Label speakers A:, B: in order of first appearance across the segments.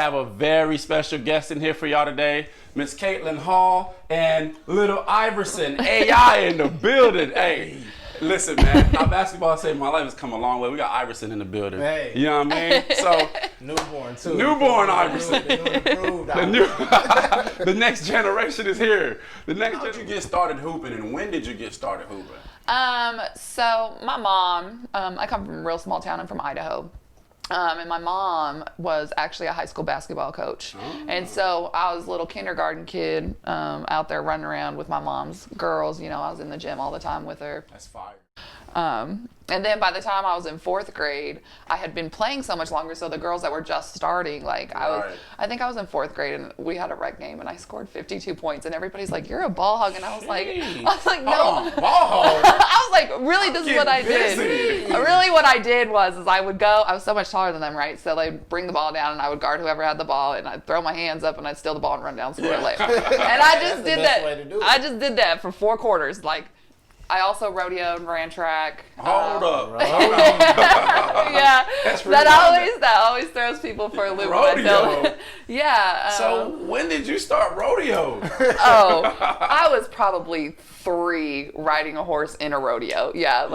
A: have a very special guest in here for y'all today, Miss Katelynn Hall and Little Iverson, AI in the building. Hey, listen, man, how basketball saved my life has come a long way. We got Iverson in the building.
B: Hey.
A: You know what I mean? So
B: Newborn, too.
A: Newborn Iverson.
B: The
A: The next generation is here. How did you get started hooping, and when did you get started hooping?
C: So my mom, I come from a real small town. I'm from Idaho. And my mom was actually a high school basketball coach. Oh. And so I was a little kindergarten kid out there running around with my mom's girls. You know, I was in the gym all the time with her.
A: That's fire.
C: And then by the time I was in 4th grade, I had been playing so much longer. So the girls that were just starting, I think I was in 4th grade and we had a rec game and I scored 52 points and everybody's like, "You're a ball hog." And I was like, no.
A: Ball hog.
C: I was like, really, this is what I did. Really what I did was I would go, I was so much taller than them, right? So they'd bring the ball down and I would guard whoever had the ball and I'd throw my hands up and I'd steal the ball and run down score late. And I just did that. I just did that for 4 quarters. I also rodeo and ran track.
A: Hold up.
C: Yeah, that always throws people for a loop.
A: Rodeo.
C: Yeah.
A: So when did you start rodeo?
C: I was probably 3 riding a horse in a rodeo. Yeah,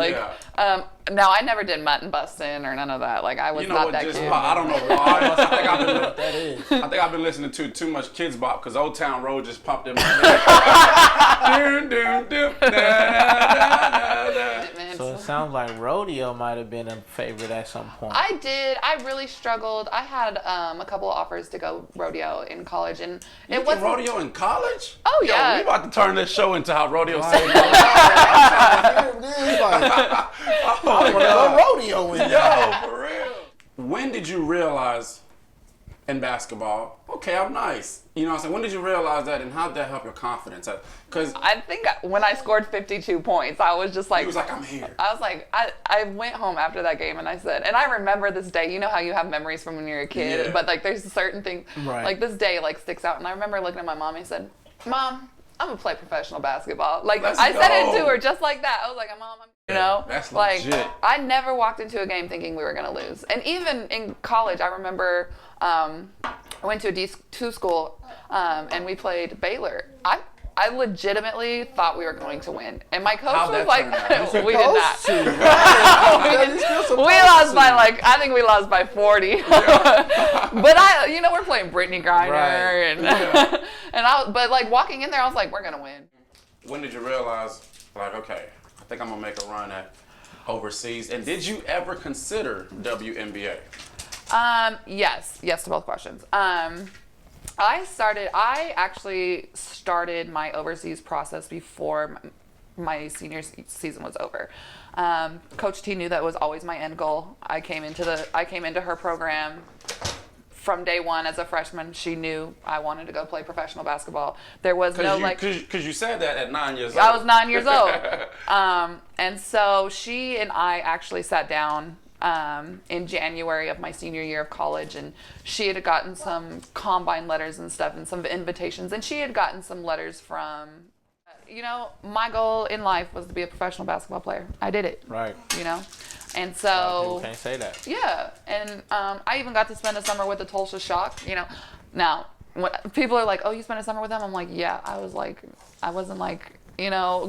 C: no, I never did mutton busting or none of that. I was not that kid.
A: I don't know why. I think I've been listening to too much Kids Bop because Old Town Road just popped in my head.
B: So it sounds like rodeo might have been a favorite at some point.
C: I did. I really struggled. I had a couple of offers to go rodeo in college, and
A: it was rodeo in college.
C: Oh yeah.
A: We about to turn this show into how rodeo saved
B: I want to go rodeo with you.
A: Yo, for real. When did you realize in basketball, okay, I'm nice? You know what I'm saying? When did you realize that, and how did that help your confidence? Because
C: I think when I scored 52 points, I was just like...
A: He was like, I'm here.
C: I was like, I went home after that game and I said, and I remember this day, you know how you have memories from when you're a kid, but there's certain things, this day sticks out. And I remember looking at my mom and I said, "Mom, I'm gonna play professional basketball." I said it to her just like that. I was like, "Mom,
A: that's legit."
C: I never walked into a game thinking we were gonna lose. And even in college, I remember I went to a D2 school and we played Baylor. I legitimately thought we were going to win, and my coach was like, "We did not. We lost by I think we lost by 40." But we're playing Brittany Griner, but walking in there, I was like, "We're gonna win."
A: When did you realize, okay, I think I'm gonna make a run at overseas? And did you ever consider WNBA?
C: Yes to both questions. I actually started my overseas process before my senior season was over. Coach T knew that was always my end goal. I came into her program from day one as a freshman. She knew I wanted to go play professional basketball. There was
A: because you said that at 9 years old.
C: I was 9 years old. And so she and I actually sat down in January of my senior year of college, and she had gotten some combine letters and stuff and some invitations, and she had gotten some letters from, my goal in life was to be a professional basketball player. I did it.
B: Right.
C: And so
B: people can't say that.
C: Yeah. And I even got to spend a summer with the Tulsa Shock. Now when people are like, "Oh, you spent a summer with them?" I'm like, yeah. I wasn't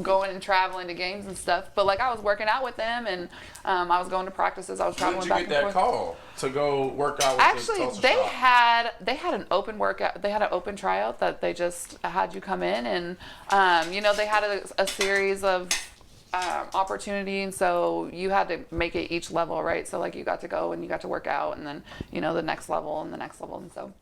C: going and traveling to games and stuff. But I was working out with them, and I was going to practices. I was traveling back and forth.
A: When did you get that call to go work out with
C: Actually,
A: the Tulsa
C: they
A: Shock?
C: they had an open workout. They had an open tryout that they just had you come in, and they had a series of opportunity, and so you had to make it each level, right? So you got to go and you got to work out, and then the next level and the next level, and so.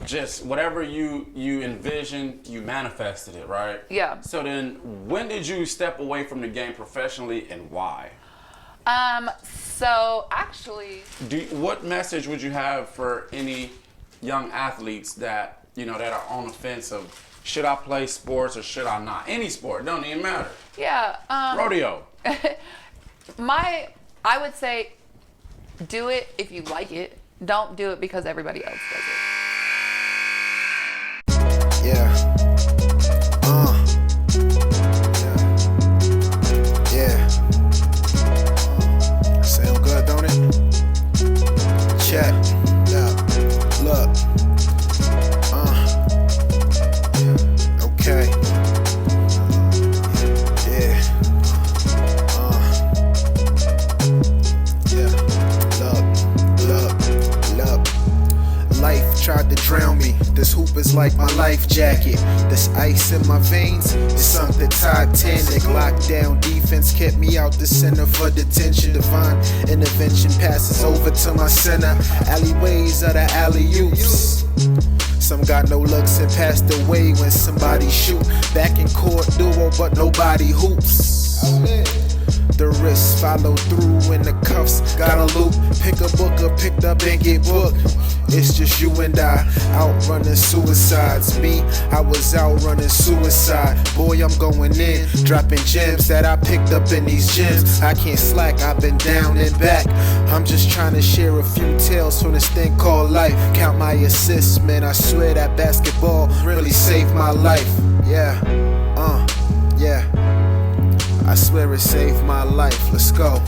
A: Just whatever you envisioned, you manifested it, right?
C: Yeah.
A: So then, when did you step away from the game professionally, and why?
C: So actually,
A: what message would you have for any young athletes that that are on the fence of should I play sports or should I not? Any sport, don't even matter.
C: Yeah.
A: Rodeo.
C: I would say, do it if you like it. Don't do it because everybody else does it.
D: Yeah. Yeah. Sound good, don't it? Check. Yeah. Look. This hoop is like my life jacket. This ice in my veins is something Titanic. Lockdown defense kept me out the center for detention. Divine intervention passes over to my center. Alleyways are the alley-oops. Some got no looks and passed away when somebody shoot. Back in court duo, but nobody hoops. The wrists follow through in the cuffs. Got a loop, pick a book up, picked up and get booked. It's just you and I, out running suicides. Me, I was out running suicide. Boy, I'm going in, dropping gems that I picked up in these gyms. I can't slack, I've been down and back. I'm just trying to share a few tales from this thing called life. Count my assists, man, I swear that basketball really saved my life. Yeah, yeah. I swear it saved my life. Let's go.